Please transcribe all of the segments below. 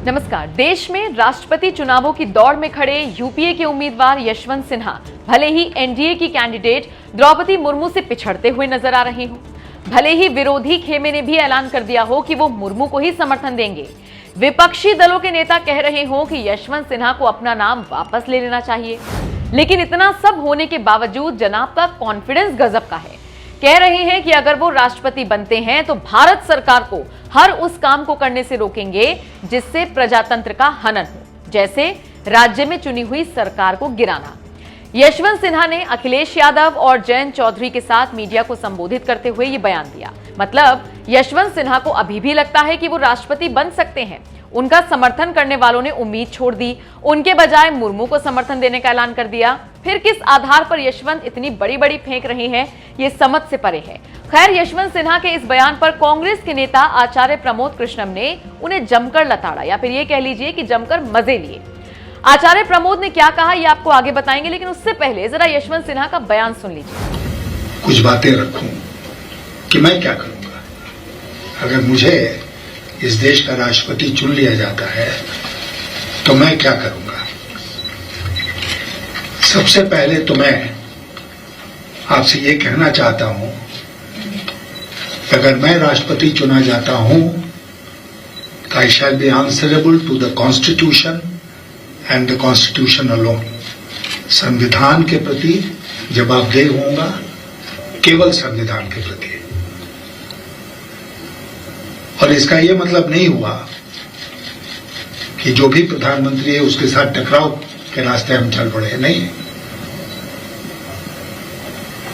नमस्कार। देश में राष्ट्रपति चुनावों की दौड़ में खड़े यूपीए के उम्मीदवार यशवंत सिन्हा भले ही एनडीए की कैंडिडेट द्रौपदी मुर्मू से पिछड़ते हुए नजर आ रहे हो, भले ही विरोधी खेमे ने भी ऐलान कर दिया हो कि वो मुर्मू को ही समर्थन देंगे, विपक्षी दलों के नेता कह रहे हो कि यशवंत सिन्हा को अपना नाम वापस ले लेना चाहिए, लेकिन इतना सब होने के बावजूद जनाब का कॉन्फिडेंस गजब का है। कह रहे हैं कि अगर वो राष्ट्रपति बनते हैं तो भारत सरकार को हर उस काम को करने से रोकेंगे जिससे प्रजातंत्र का हनन हो, जैसे राज्य में चुनी हुई सरकार को गिराना। यशवंत सिन्हा ने अखिलेश यादव और जयंत चौधरी के साथ मीडिया को संबोधित करते हुए ये बयान दिया। मतलब यशवंत सिन्हा को अभी भी लगता है कि वो राष्ट्रपति बन सकते हैं। उनका समर्थन करने वालों ने उम्मीद छोड़ दी, उनके बजाय मुर्मू को समर्थन देने का ऐलान कर दिया। फिर किस आधार पर यशवंत इतनी बड़ी बड़ी फेंक रहे हैं, ये समझ से परे है। खैर, यशवंत सिन्हा के इस बयान पर कांग्रेस के नेता आचार्य प्रमोद कृष्णम ने उन्हें जमकर लताड़ा, या फिर ये कह लीजिए कि जमकर मजे लिए। आचार्य प्रमोद ने क्या कहा ये आपको आगे बताएंगे, लेकिन उससे पहले जरा यशवंत सिन्हा का बयान सुन लीजिए। कुछ बातें रखूं कि मैं क्या करूंगा अगर मुझे इस देश का राष्ट्रपति चुन लिया जाता है तो मैं क्या करूंगा। सबसे पहले तो मैं आपसे ये कहना चाहता हूं कि अगर मैं राष्ट्रपति चुना जाता हूं तो I shall be answerable to the constitution and the constitution alone. संविधान के प्रति जवाबदेह होऊंगा, केवल संविधान के प्रति। और इसका यह मतलब नहीं हुआ कि जो भी प्रधानमंत्री है उसके साथ टकराव के रास्ते हम चल पड़े, नहीं।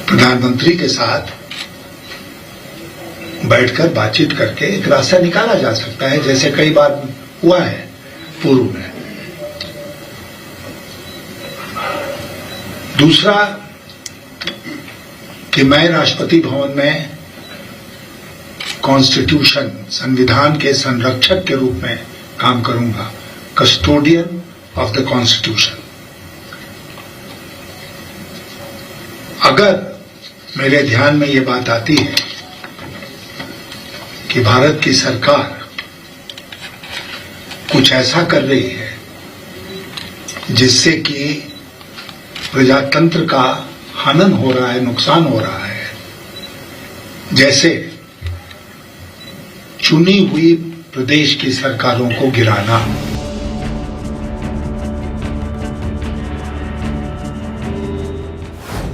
प्रधानमंत्री के साथ बैठकर बातचीत करके एक रास्ता निकाला जा सकता है, जैसे कई बार हुआ है पूर्व में। दूसरा कि मैं राष्ट्रपति भवन में कॉन्स्टिट्यूशन, संविधान के संरक्षक के रूप में काम करूंगा, कस्टोडियन ऑफ द कॉन्स्टिट्यूशन। अगर मेरे ध्यान में ये बात आती है कि भारत की सरकार कुछ ऐसा कर रही है जिससे कि प्रजातंत्र का हनन हो रहा है, नुकसान हो रहा है, जैसे चुनी हुई प्रदेश की सरकारों को गिराना।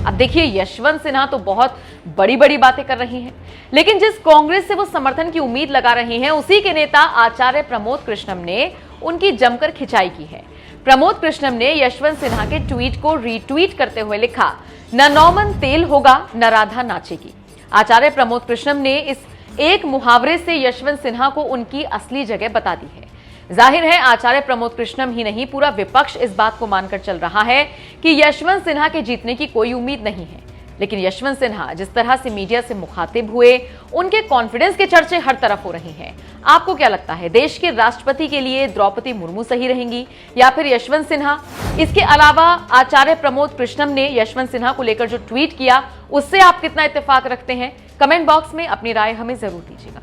अब देखिए, यशवंत सिन्हा तो बहुत बड़ी बड़ी बातें कर रही हैं, लेकिन जिस कांग्रेस से वो समर्थन की उम्मीद लगा रही हैं, उसी के नेता आचार्य प्रमोद कृष्णम ने उनकी जमकर खिंचाई की है। प्रमोद कृष्णम ने यशवंत सिन्हा के ट्वीट को रीट्वीट करते हुए लिखा, न नौमन तेल होगा न राधा नाचेगी। आचार्य प्रमोद कृष्णम ने इस एक मुहावरे से यशवंत सिन्हा को उनकी असली जगह बता दी है। जाहिर है आचार्य प्रमोद कृष्णम ही नहीं, पूरा विपक्ष इस बात को मानकर चल रहा है कि यशवंत सिन्हा के जीतने की कोई उम्मीद नहीं है। लेकिन यशवंत सिन्हा जिस तरह से मीडिया से मुखातिब हुए, उनके कॉन्फिडेंस के चर्चे हर तरफ हो रहे हैं। आपको क्या लगता है, देश के राष्ट्रपति के लिए द्रौपदी मुर्मू सही रहेंगी या फिर यशवंत सिन्हा? इसके अलावा आचार्य प्रमोद कृष्णम ने यशवंत सिन्हा को लेकर जो ट्वीट किया, उससे आप कितना इत्तेफाक रखते हैं? कमेंट बॉक्स में अपनी राय हमें जरूर दीजिएगा।